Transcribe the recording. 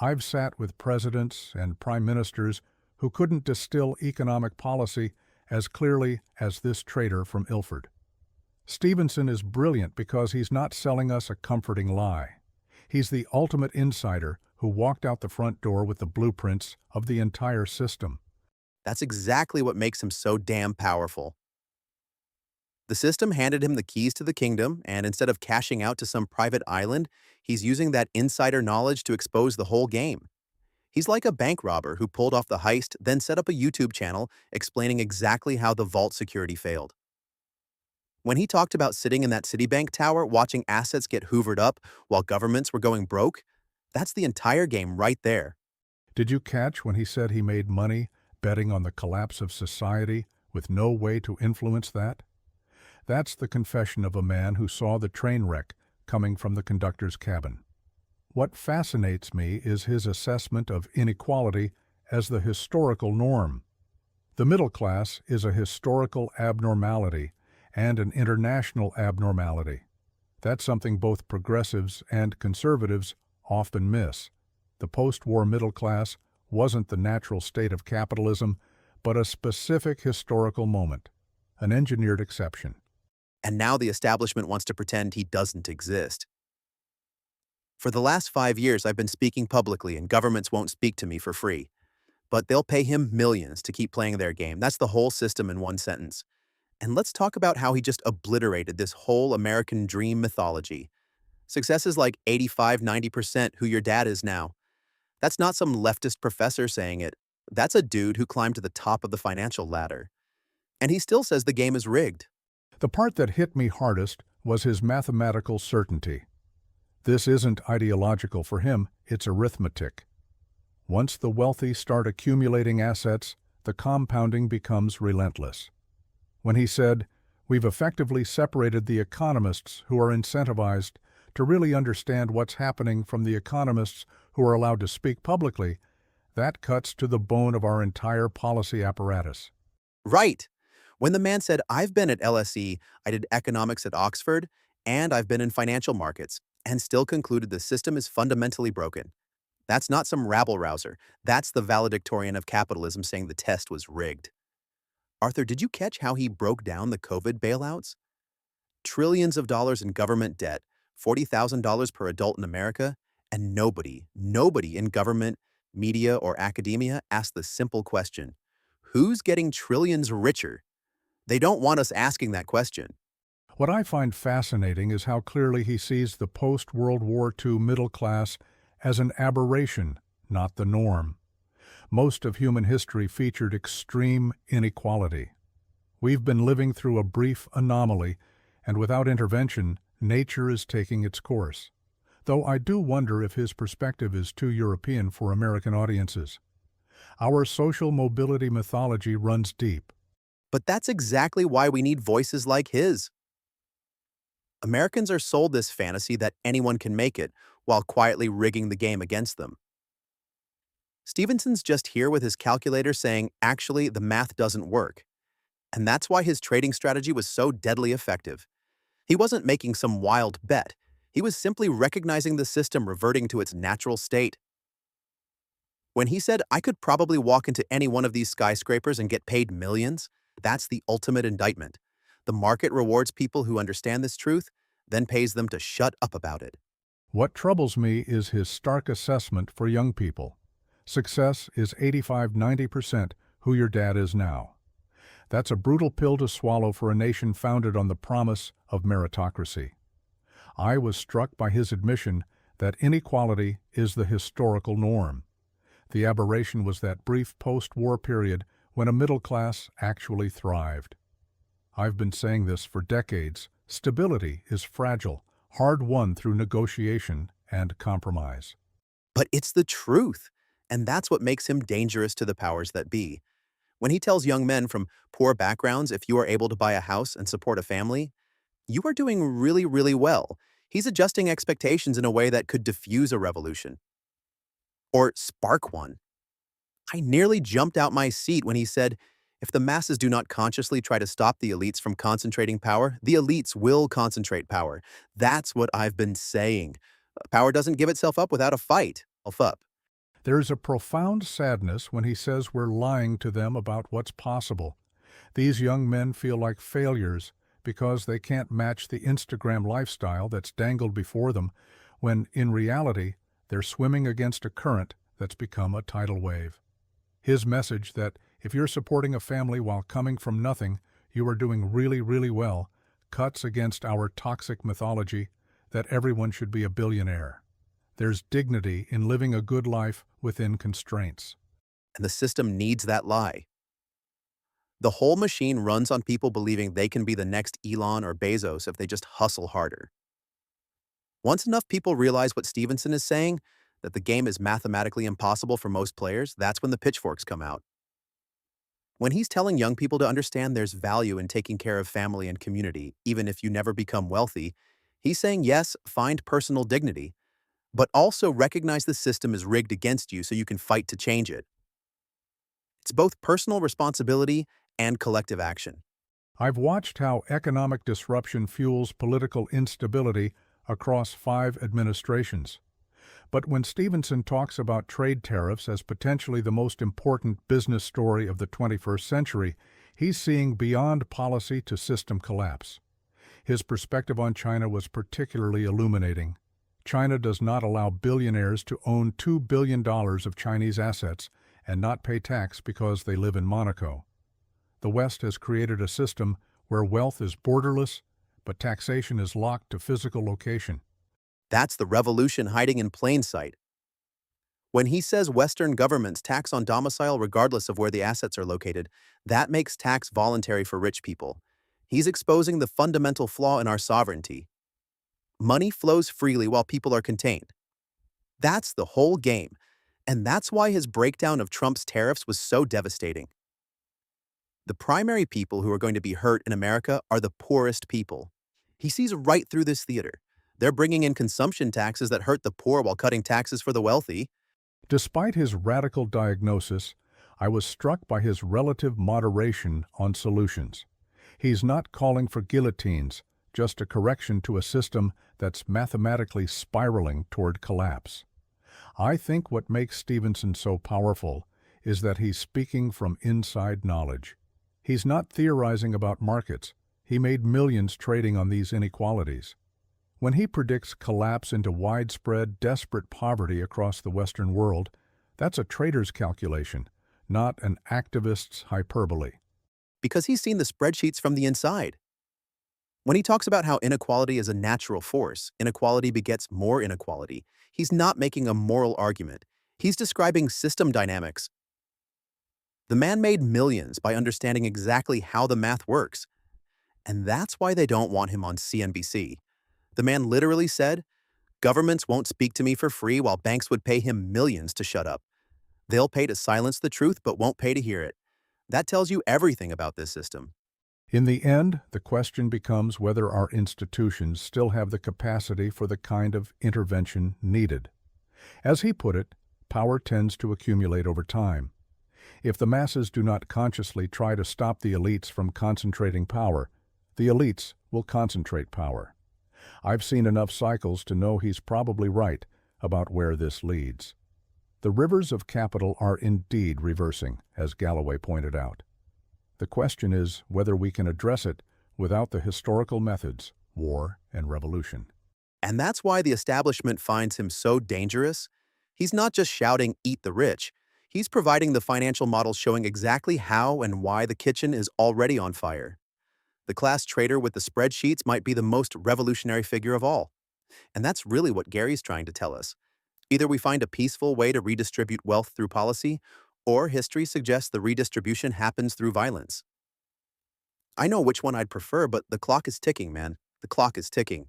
I've sat with presidents and prime ministers who couldn't distill economic policy as clearly as this trader from Ilford. Stevenson is brilliant because he's not selling us a comforting lie. He's the ultimate insider who walked out the front door with the blueprints of the entire system. That's exactly what makes him so damn powerful. The system handed him the keys to the kingdom, and instead of cashing out to some private island, he's using that insider knowledge to expose the whole game. He's like a bank robber who pulled off the heist, then set up a YouTube channel explaining exactly how the vault security failed. When he talked about sitting in that Citibank tower watching assets get hoovered up while governments were going broke, that's the entire game right there. Did you catch when he said he made money betting on the collapse of society with no way to influence that? That's the confession of a man who saw the train wreck coming from the conductor's cabin. What fascinates me is his assessment of inequality as the historical norm. The middle class is a historical abnormality and an international abnormality. That's something both progressives and conservatives often miss. The post-war middle class wasn't the natural state of capitalism, but a specific historical moment, an engineered exception. And now the establishment wants to pretend he doesn't exist. For the last 5 years, I've been speaking publicly, and governments won't speak to me for free. But they'll pay him millions to keep playing their game. That's the whole system in one sentence. And let's talk about how he just obliterated this whole American dream mythology. Success is like 85–90% who your dad is now. That's not some leftist professor saying it. That's a dude who climbed to the top of the financial ladder. And he still says the game is rigged. The part that hit me hardest was his mathematical certainty. This isn't ideological for him, it's arithmetic. Once the wealthy start accumulating assets, the compounding becomes relentless. When he said, "We've effectively separated the economists who are incentivized to really understand what's happening from the economists who are allowed to speak publicly," that cuts to the bone of our entire policy apparatus. Right. When the man said, "I've been at LSE, I did economics at Oxford, and I've been in financial markets," and still concluded the system is fundamentally broken. That's not some rabble-rouser. That's the valedictorian of capitalism saying the test was rigged. Arthur, did you catch how he broke down the COVID bailouts? Trillions of dollars in government debt, $40,000 per adult in America, and nobody in government, media, or academia asked the simple question, who's getting trillions richer? They don't want us asking that question. What I find fascinating is how clearly he sees the post-World War II middle class as an aberration, not the norm. Most of human history featured extreme inequality. We've been living through a brief anomaly, and without intervention, nature is taking its course. Though I do wonder if his perspective is too European for American audiences. Our social mobility mythology runs deep. But that's exactly why we need voices like his. Americans are sold this fantasy that anyone can make it, while quietly rigging the game against them. Stevenson's just here with his calculator saying, actually, the math doesn't work. And that's why his trading strategy was so deadly effective. He wasn't making some wild bet. He was simply recognizing the system reverting to its natural state. When he said, "I could probably walk into any one of these skyscrapers and get paid millions," that's the ultimate indictment. The market rewards people who understand this truth, then pays them to shut up about it. What troubles me is his stark assessment for young people. Success is 85–90% who your dad is now. That's a brutal pill to swallow for a nation founded on the promise of meritocracy. I was struck by his admission that inequality is the historical norm. The aberration was that brief post-war period when a middle class actually thrived. I've been saying this for decades. Stability is fragile, hard-won through negotiation and compromise. But it's the truth, and that's what makes him dangerous to the powers that be. When he tells young men from poor backgrounds if you are able to buy a house and support a family, you are doing really well. He's adjusting expectations in a way that could diffuse a revolution. Or spark one. I nearly jumped out my seat when he said, if the masses do not consciously try to stop the elites from concentrating power, the elites will concentrate power. That's what I've been saying. Power doesn't give itself up without a fight. up. There is a profound sadness when he says we're lying to them about what's possible. These young men feel like failures because they can't match the Instagram lifestyle that's dangled before them, when in reality they're swimming against a current that's become a tidal wave. His message that if you're supporting a family while coming from nothing, you are doing really, really well, cuts against our toxic mythology that everyone should be a billionaire. There's dignity in living a good life within constraints. And the system needs that lie. The whole machine runs on people believing they can be the next Elon or Bezos if they just hustle harder. Once enough people realize what Stevenson is saying, that the game is mathematically impossible for most players, that's when the pitchforks come out. When he's telling young people to understand there's value in taking care of family and community, even if you never become wealthy, he's saying yes, find personal dignity, but also recognize the system is rigged against you so you can fight to change it. It's both personal responsibility and collective action. I've watched how economic disruption fuels political instability across 5 administrations. But when Stevenson talks about trade tariffs as potentially the most important business story of the 21st century, he's seeing beyond policy to system collapse. His perspective on China was particularly illuminating. China does not allow billionaires to own $2 billion of Chinese assets and not pay tax because they live in Monaco. The West has created a system where wealth is borderless, but taxation is locked to physical location. That's the revolution hiding in plain sight. When he says Western governments tax on domicile regardless of where the assets are located, that makes tax voluntary for rich people. He's exposing the fundamental flaw in our sovereignty. Money flows freely while people are contained. That's the whole game, and that's why his breakdown of Trump's tariffs was so devastating. The primary people who are going to be hurt in America are the poorest people. He sees right through this theater. They're bringing in consumption taxes that hurt the poor while cutting taxes for the wealthy. Despite his radical diagnosis, I was struck by his relative moderation on solutions. He's not calling for guillotines, just a correction to a system that's mathematically spiraling toward collapse. I think what makes Stevenson so powerful is that he's speaking from inside knowledge. He's not theorizing about markets. He made millions trading on these inequalities. When he predicts collapse into widespread, desperate poverty across the Western world, that's a trader's calculation, not an activist's hyperbole. Because he's seen the spreadsheets from the inside. When he talks about how inequality is a natural force, inequality begets more inequality, he's not making a moral argument. He's describing system dynamics. The man made millions by understanding exactly how the math works. And that's why they don't want him on CNBC. The man literally said, "Governments won't speak to me for free while banks would pay him millions to shut up. They'll pay to silence the truth but won't pay to hear it." That tells you everything about this system. In the end, the question becomes whether our institutions still have the capacity for the kind of intervention needed. As he put it, power tends to accumulate over time. If the masses do not consciously try to stop the elites from concentrating power, the elites will concentrate power. I've seen enough cycles to know he's probably right about where this leads. The rivers of capital are indeed reversing, as Galloway pointed out. The question is whether we can address it without the historical methods, war and revolution. And that's why the establishment finds him so dangerous. He's not just shouting, "Eat the rich." He's providing the financial models showing exactly how and why the kitchen is already on fire. The class trader with the spreadsheets might be the most revolutionary figure of all. And that's really what Gary's trying to tell us. Either we find a peaceful way to redistribute wealth through policy, or history suggests the redistribution happens through violence. I know which one I'd prefer, but the clock is ticking, man. The clock is ticking.